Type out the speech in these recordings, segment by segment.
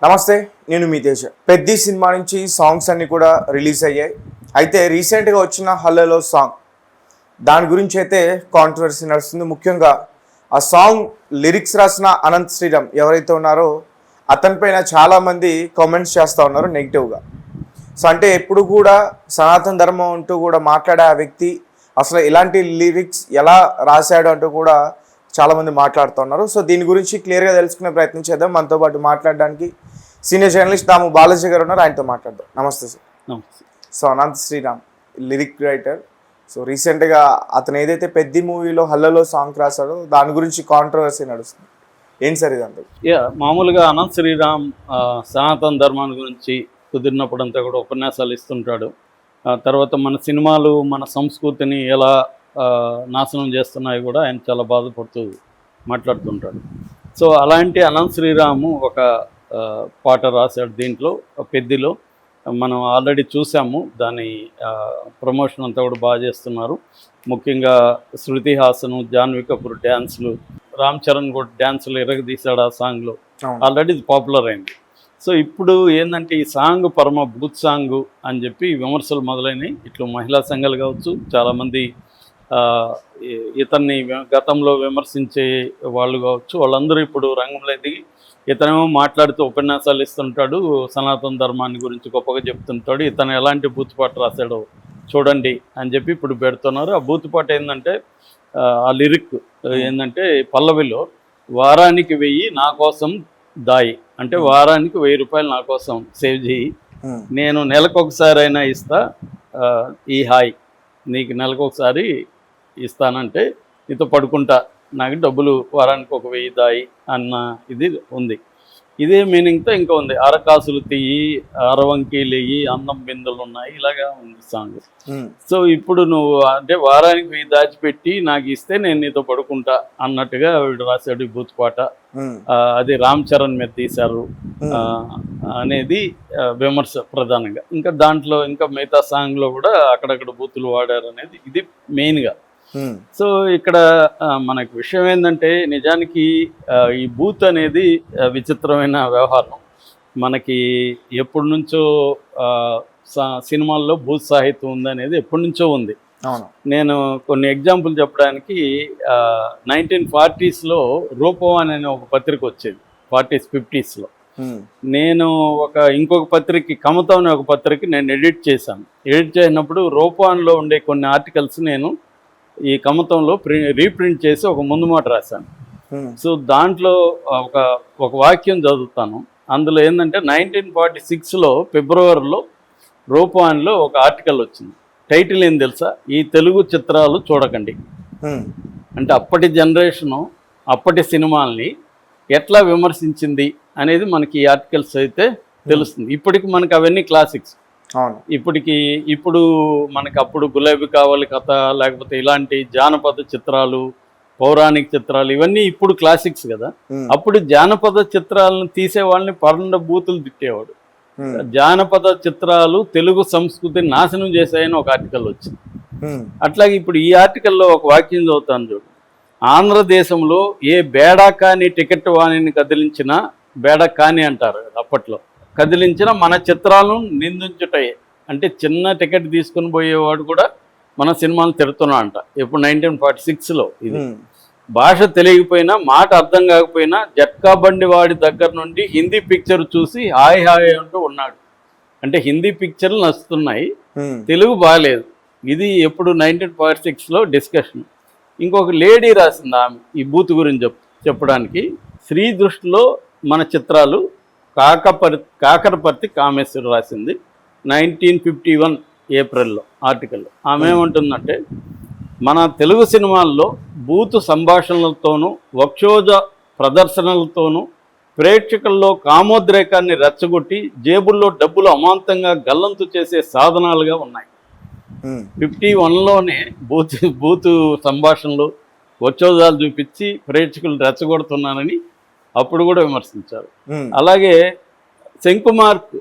నమస్తే, నేను మీ తేజ. పెద్ది సినిమా నుంచి సాంగ్స్ అన్నీ కూడా రిలీజ్ అయ్యాయి. అయితే రీసెంట్గా వచ్చిన హల్లలో సాంగ్ దాని గురించి అయితే కాంట్రవర్సీ నడుస్తుంది. ముఖ్యంగా ఆ సాంగ్ లిరిక్స్ రాసిన అనంత్ శ్రీరామ్ ఎవరైతే ఉన్నారో అతనిపైన చాలామంది కామెంట్స్ చేస్తూ ఉన్నారు నెగిటివ్గా. సో అంటే ఎప్పుడు కూడా సనాతన ధర్మం అంటూ కూడా మాట్లాడే ఆ వ్యక్తి అసలు ఇలాంటి లిరిక్స్ ఎలా రాశాడు అంటూ కూడా చాలామంది మాట్లాడుతున్నారు. సో దీని గురించి క్లియర్గా తెలుసుకునే ప్రయత్నం చేద్దాం. మనతో పాటు మాట్లాడడానికి సీనియర్ జర్నలిస్ట్ దాము బాలాజీ గారు ఉన్నారు, ఆయనతో మాట్లాడదాం. నమస్తే సార్. నమస్తే. So Anant Sriram lyric writer. So రీసెంట్గా అతను ఏదైతే పెద్ది మూవీలో హల్లలో సాంగ్ రాశాడో దాని గురించి కాంట్రవర్సీ నడుస్తుంది. ఏంటి సార్ ఇదంతా? మామూలుగా అనంత్ శ్రీరామ్ సనాతన ధర్మాన్ని గురించి కుదిరినప్పుడంతా కూడా ఉపన్యాసాలు ఇస్తుంటాడు. తర్వాత మన సినిమాలు మన సంస్కృతిని ఎలా నాశనం చేస్తున్నాయి కూడా ఆయన చాలా బాధపడుతూ మాట్లాడుతుంటాడు. సో అలాంటి అనంత్ శ్రీరాము ఒక పాట రాశాడు దీంట్లో, పెద్దిలో. మనం ఆల్రెడీ చూసాము, దాని ప్రమోషన్ అంతా కూడా బాగా చేస్తున్నారు. ముఖ్యంగా శృతి హాసన్, జాన్వీ కపూర్ డ్యాన్సులు, రామ్ చరణ్ కూడా డ్యాన్సులు ఎరగదీశాడు ఆ సాంగ్లో. ఆల్రెడీ ఇది పాపులర్ అయింది. సో ఇప్పుడు ఏంటంటే ఈ సాంగ్ పరమ బూత్ సాంగ్ అని చెప్పి విమర్శలు మొదలైనవి. ఇట్లా మహిళా సంఘాలు కావచ్చు, చాలామంది ఇతన్ని గతంలో విమర్శించే వాళ్ళు కావచ్చు, వాళ్ళందరూ ఇప్పుడు రంగంలో దిగి ఇతనేమో మాట్లాడుతూ ఉపన్యాసాలు ఇస్తుంటాడు, సనాతన ధర్మాన్ని గురించి గొప్పగా చెప్తుంటాడు, ఇతను ఎలాంటి బూతుపాట రాశాడో చూడండి అని చెప్పి ఇప్పుడు పెడుతున్నారు. ఆ బూతుపాట ఏంటంటే ఆ లిరిక్ ఏంటంటే పల్లవిలో వారానికి 1000 నా కోసం దాయి, అంటే వారానికి 1000 రూపాయలు నా కోసం సేవ్ చేయి, నేను నెలకొకసారి అయినా ఇస్తా ఈ హాయ్, నీకు నెలకొకసారి ఇస్తానంటే నీతో పడుకుంటా, నాకు డబ్బులు వారానికి 1000 దాయి అన్న ఇది ఉంది. ఇదే మీనింగ్తో ఇంకా ఉంది, అరకాసులు తీయి, అరవంకి లేయి, అందం బిందులు ఉన్నాయి, ఇలాగా ఉంది సాంగ్. సో ఇప్పుడు నువ్వు అంటే వారానికి 1000 దాచిపెట్టి నాకు ఇస్తే నేను నీతో పడుకుంటా అన్నట్టుగా వీడు రాశాడు ఈ బూతుపాట. అది రామ్ చరణ్ మీద తీశారు అనేది విమర్శ ప్రధానంగా. ఇంకా దాంట్లో ఇంకా మిగతా సాంగ్లో కూడా అక్కడక్కడ బూతులు వాడారు అనేది ఇది మెయిన్గా. సో ఇక్కడ మనకు విషయం ఏంటంటే నిజానికి ఈ బూత్ అనేది విచిత్రమైన వ్యవహారం. మనకి ఎప్పటి నుంచో సినిమాల్లో బూత్ సాహిత్యం ఉందనేది ఎప్పటి నుంచో ఉంది. నేను కొన్ని ఎగ్జాంపుల్ చెప్పడానికి 1940s రూపవాన్ అనే ఒక పత్రిక వచ్చేది, 40s 50s. నేను ఇంకొక పత్రిక కమతం అనే ఒక పత్రిక నేను ఎడిట్ చేశాను. ఎడిట్ చేసినప్పుడు రూపవాన్లో ఉండే కొన్ని ఆర్టికల్స్ నేను ఈ కమతంలో రీప్రింట్ చేసి ఒక ముందు మాట రాశాను. సో దాంట్లో ఒక వాక్యం చదువుతాను. అందులో ఏంటంటే 1946 ఫిబ్రవరిలో రూపవాన్లో ఒక ఆర్టికల్ వచ్చింది. టైటిల్ ఏం తెలుసా? ఈ తెలుగు చిత్రాలు చూడకండి. అంటే అప్పటి జనరేషను అప్పటి సినిమాల్ని ఎట్లా విమర్శించింది అనేది మనకి ఈ ఆర్టికల్స్ అయితే తెలుస్తుంది. ఇప్పటికి మనకి అవన్నీ క్లాసిక్స్. ఇప్పుడు మనకి అప్పుడు గులాబీ కావాలి కథ, లేకపోతే ఇలాంటి జానపద చిత్రాలు, పౌరాణిక చిత్రాలు, ఇవన్నీ ఇప్పుడు క్లాసిక్స్ కదా. అప్పుడు జానపద చిత్రాలను తీసే వాళ్ళని పర్ణ బూతులు తిట్టేవాడు. జానపద చిత్రాలు తెలుగు సంస్కృతిని నాశనం చేశాయని ఒక ఆర్టికల్ వచ్చింది. అట్లాగే ఇప్పుడు ఈ ఆర్టికల్లో ఒక వాక్యం చదువుతాను చూడు. ఆంధ్రదేశంలో ఏ బేడా కాని టికెట్ వాణిని కదిలించినా, బేడా కాని అంటారు అప్పట్లో, కదిలించిన మన చిత్రాలను నిందించుటాయి. అంటే చిన్న టికెట్ తీసుకుని పోయేవాడు కూడా మన సినిమాలు తిడుతున్నా అంట. ఇప్పుడు 1946 ఇది భాష తెలియకపోయినా, మాట అర్థం కాకపోయినా, జట్కా బండి వాడి దగ్గర నుండి హిందీ పిక్చర్ చూసి హాయ్ హాయ్ అంటూ ఉన్నాడు. అంటే హిందీ పిక్చర్లు నచ్చుతున్నాయి, తెలుగు బాగాలేదు. ఇది ఎప్పుడు 1946 డిస్కషన్. ఇంకొక లేడీ రాసింది ఆమె ఈ బూత్ గురించి చెప్పడానికి. స్త్రీ దృష్టిలో మన చిత్రాలు కాకరపర్తి కామేశ్వరి రాసింది 1951 ఏప్రిల్లో ఆర్టికల్. ఆమె ఏమంటుందంటే, మన తెలుగు సినిమాల్లో బూతు సంభాషణలతోనూ వక్షోజ ప్రదర్శనలతోనూ ప్రేక్షకుల్లో కామోద్రేకాన్ని రెచ్చగొట్టి జేబుల్లో డబ్బులు అమాంతంగా గల్లంతు చేసే సాధనాలుగా ఉన్నాయి. 51లోనే బూతు సంభాషణలు, వక్షోజాలు చూపించి ప్రేక్షకులు రెచ్చగొడుతున్నానని అప్పుడు కూడా విమర్శించారు. అలాగే శంకుమార్క్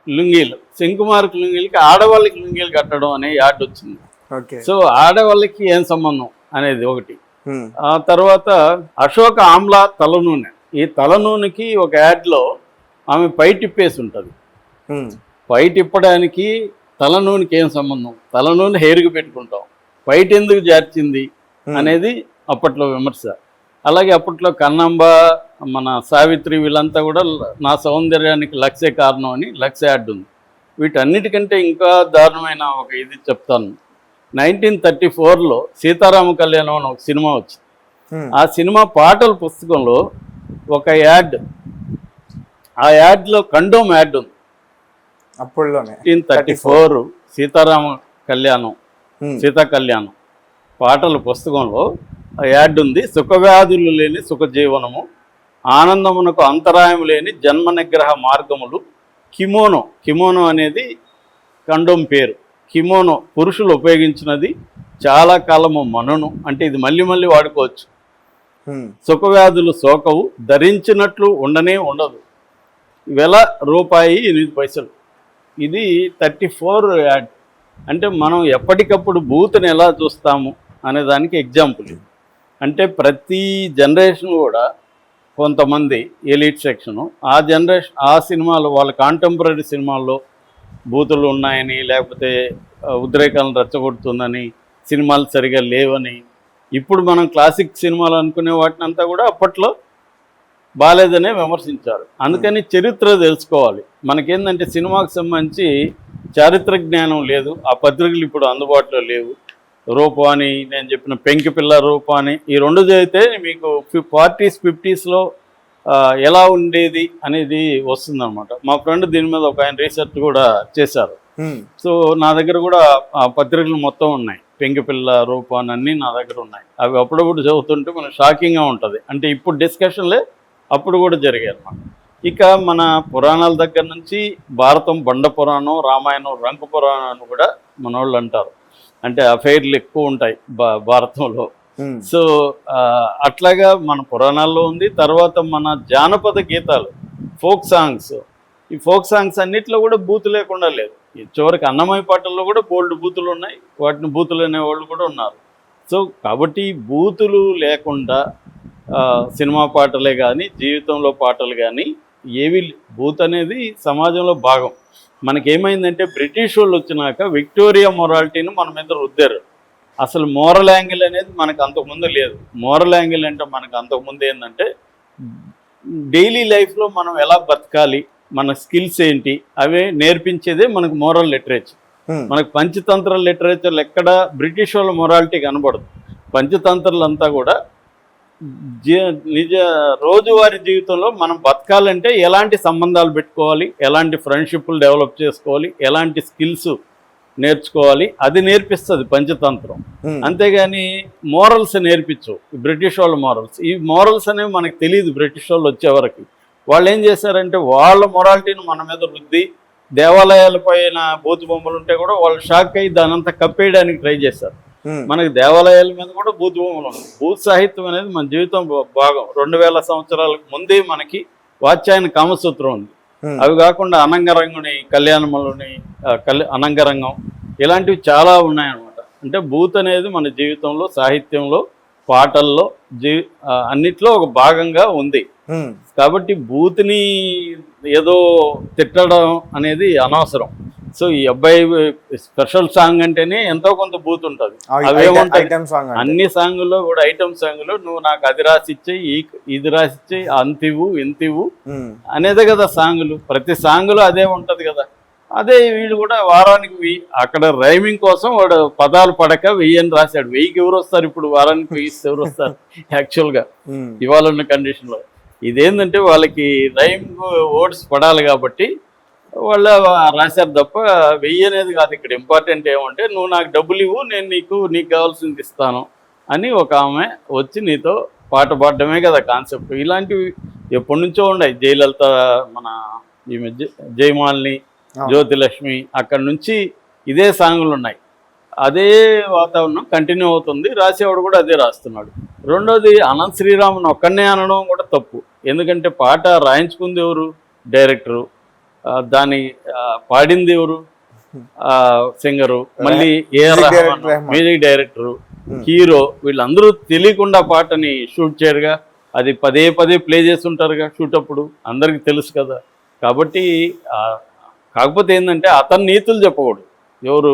లుంగీలకి ఆడవాళ్ళకి లుంగీలు కట్టడం అనే యాడ్ వచ్చింది. సో ఆడవాళ్ళకి ఏం సంబంధం అనేది ఒకటి. ఆ తర్వాత అశోక ఆమ్లా తల నూనె, ఈ తల నూనెకి ఒక యాడ్లో ఆమె పై టిప్పేసి ఉంటుంది. పై తిప్పడానికి తల నూనెకి ఏం సంబంధం? తల నూనె హెయిర్కి పెట్టుకుంటాం, పైట ఎందుకు జార్చింది అనేది అప్పట్లో విమర్శ. అలాగే అప్పట్లో కన్నంబ, మన సావిత్రి వీళ్ళంతా కూడా నా సౌందర్యానికి లక్ష్య కారణం అని లక్ష్య యాడ్ ఉంది. వీటన్నిటికంటే ఇంకా దారుణమైన ఒక ఇది చెప్తాను. 1934లో సీతారామ కళ్యాణం అని ఒక సినిమా వచ్చింది. ఆ సినిమా పాటల పుస్తకంలో ఒక యాడ్, ఆ యాడ్లో కండోమ్ యాడ్ ఉంది. అప్పుడులోనే 1934 సీతారామ కళ్యాణం, సీతా కళ్యాణం పాటల పుస్తకంలో యాడ్ ఉంది. సుఖవ్యాధులు లేని సుఖజీవనము, ఆనందమునకు అంతరాయం లేని జన్మ నిగ్రహ మార్గములు, కిమోనో. కిమోనో అనేది కండోమ్ పేరు. కిమోనో పురుషులు ఉపయోగించినది, చాలా కాలము మనును, అంటే ఇది మళ్ళీ మళ్ళీ వాడుకోవచ్చు. సుఖవ్యాధులు సోకవు, ధరించినట్లు ఉండనే ఉండదు, ₹1.8. ఇది 34 యాడ్. అంటే మనం ఎప్పటికప్పుడు బూత్ని ఎలా చూస్తాము అనే దానికి ఎగ్జాంపుల్ ఇది. అంటే ప్రతి జనరేషన్ కూడా కొంతమంది ఎలీట్ సెక్షను ఆ జనరేషన్ ఆ సినిమాలు వాళ్ళ కాంటెంపరీ సినిమాల్లో బూతులు ఉన్నాయని, లేకపోతే ఉద్రేకాలను రెచ్చగొడుతుందని, సినిమాలు సరిగా లేవని, ఇప్పుడు మనం క్లాసిక్ సినిమాలు అనుకునే వాటిని అంతా కూడా అప్పట్లో బాలేదనే విమర్శించారు. అందుకని చరిత్ర తెలుసుకోవాలి. మనకేందంటే సినిమాకు సంబంధించి చారిత్ర జ్ఞానం లేదు. ఆ పత్రికలు ఇప్పుడు అందుబాటులో లేవు. రూపాని, నేను చెప్పిన పెంకిపిల్ల రూపాని, ఈ రెండు చదివితే మీకు 40s 50sలో ఎలా ఉండేది అనేది వస్తుందన్నమాట. మా ఫ్రెండ్ దీని మీద ఒక ఆయన రీసెర్చ్ కూడా చేశారు. సో నా దగ్గర కూడా ఆ పత్రికలు మొత్తం ఉన్నాయి. పెంకిపిల్ల రూపాని అన్నీ నా దగ్గర ఉన్నాయి. అవి అప్పుడప్పుడు చదువుతుంటే మనకు షాకింగ్గా ఉంటుంది. అంటే ఇప్పుడు డిస్కషన్లే అప్పుడు కూడా జరిగాయి అన్నమాట. ఇక మన పురాణాల దగ్గర నుంచి భారతం బండ పురాణం, రామాయణం రంకు పురాణం అని కూడా మన వాళ్ళు అంటారు. అంటే అఫైర్లు ఎక్కువ ఉంటాయి భారతంలో. సో అట్లాగా మన పురాణాల్లో ఉంది. తర్వాత మన జానపద గీతాలు, ఫోక్ సాంగ్స్, ఈ ఫోక్ సాంగ్స్ అన్నిట్లో కూడా బూతు లేకుండా లేదు. చివరికి అన్నమయ్య పాటల్లో కూడా బోల్డ్ బూతులు ఉన్నాయి. వాటిని బూతులు అనేవాళ్ళు కూడా ఉన్నారు. సో కాబట్టి బూతులు లేకుండా సినిమా పాటలే కానీ, జీవితంలో పాటలు కానీ ఏవి, బూత్ అనేది సమాజంలో భాగం. మనకేమైందంటే బ్రిటిష్ వాళ్ళు వచ్చినాక విక్టోరియా మొరాలిటీని మన మీద రుద్దారు. అసలు మోరల్ యాంగిల్ అనేది మనకు అంతకుముందు లేదు. మోరల్ యాంగిల్ అంటే మనకు అంతకుముందు ఏంటంటే డైలీ లైఫ్లో మనం ఎలా బతకాలి, మన స్కిల్స్ ఏంటి, అవే నేర్పించేదే మనకు మోరల్ లిటరేచర్. మనకు పంచతంత్ర లిటరేచర్లు ఎక్కడ బ్రిటిష్ వాళ్ళ మొరాలిటీ కనబడదు. పంచతంత్రాలంతా కూడా నిజ రోజువారీ జీవితంలో మనం బతకాలంటే ఎలాంటి సంబంధాలు పెట్టుకోవాలి, ఎలాంటి ఫ్రెండ్షిప్లు డెవలప్ చేసుకోవాలి, ఎలాంటి స్కిల్స్ నేర్చుకోవాలి, అది నేర్పిస్తుంది పంచతంత్రం. అంతేగాని మోరల్స్ నేర్పించు బ్రిటిష్ వాళ్ళ మోరల్స్. ఈ మోరల్స్ అనేవి మనకు తెలియదు. బ్రిటిష్ వాళ్ళు వచ్చేవరకు వాళ్ళు ఏం చేశారంటే వాళ్ళ మొరాలిటీని మన మీద రుద్ది, దేవాలయాల పైన బూతు బొమ్మలు ఉంటే కూడా వాళ్ళు షాక్ అయ్యి దాని అంతా కప్పేయడానికి ట్రై చేశారు. మనకి దేవాలయాల మీద కూడా బూత్ భూములు ఉన్నాయి. బూత్ సాహిత్యం అనేది మన జీవితం భాగం. 2000 సంవత్సరాలకు ముందే మనకి వాత్స్యాయన కామసూత్రం ఉంది. అవి కాకుండా అనంగరంగుని, కళ్యాణములని, అనంగరంగం, ఇలాంటివి చాలా ఉన్నాయన్నమాట. అంటే బూత్ అనేది మన జీవితంలో, సాహిత్యంలో, పాటల్లో, అన్నిట్లో ఒక భాగంగా ఉంది. కాబట్టి బూత్ని ఏదో తిట్టడం అనేది అనవసరం. సో ఈ అబ్బాయి స్పెషల్ సాంగ్ అంటేనే ఎంతో కొంత బూత్ ఉంటుంది. అవేముంటాయి అన్ని సాంగుల్లో కూడా, ఐటమ్ సాంగులో నువ్వు నాకు అది రాసిచ్చే, ఇది రాసిచ్చే, అంతివు ఇంతివు అనేదే కదా సాంగులు. ప్రతి సాంగులో అదే ఉంటది కదా. అదే వీడు కూడా వారానికి 1000, అక్కడ రైమింగ్ కోసం వాడు పదాలు పడక 1000 అని రాశాడు. 1000కి ఎవరు వస్తారు ఇప్పుడు? వారానికి 1000 ఎవరు వస్తారు యాక్చువల్గా ఇవాళ ఉన్న కండిషన్లో? ఇదేంటంటే వాళ్ళకి రైమ్ వర్డ్స్ పడాలి కాబట్టి వాళ్ళు రాశారు తప్ప 1000 అనేది కాదు. ఇక్కడ ఇంపార్టెంట్ ఏమంటే నువ్వు నాకు డబ్బులు ఇవ్వు, నేను నీకు కావాల్సింది ఇస్తాను అని ఒక ఆమె వచ్చి నీతో పాట పాడడమే కదా కాన్సెప్ట్. ఇలాంటివి ఎప్పటి నుంచో ఉన్నాయి. జయలలిత, మన ఈమె జయమాలిని, జ్యోతిలక్ష్మి, అక్కడి నుంచి ఇదే సాంగులు ఉన్నాయి. అదే వాతావరణం కంటిన్యూ అవుతుంది. రాసేవాడు కూడా అదే రాస్తున్నాడు. రెండోది అనంత్ శ్రీరామన్ ఒక్కడనే అనడం కూడా తప్పు. ఎందుకంటే పాట రాయించుకుంది ఎవరు? డైరెక్టరు. దాని పాడింది ఎవరు? సింగరు. మళ్ళీ మ్యూజిక్ డైరెక్టరు, హీరో. వీళ్ళందరూ తెలియకుండా పాటని షూట్ చేయరుగా. అది పదే పదే ప్లే చేస్తుంటారుగా షూట్ అప్పుడు. అందరికి తెలుసు కదా. కాబట్టి కాకపోతే ఏంటంటే అతను నీతులు చెప్పకూడదు. ఎవరు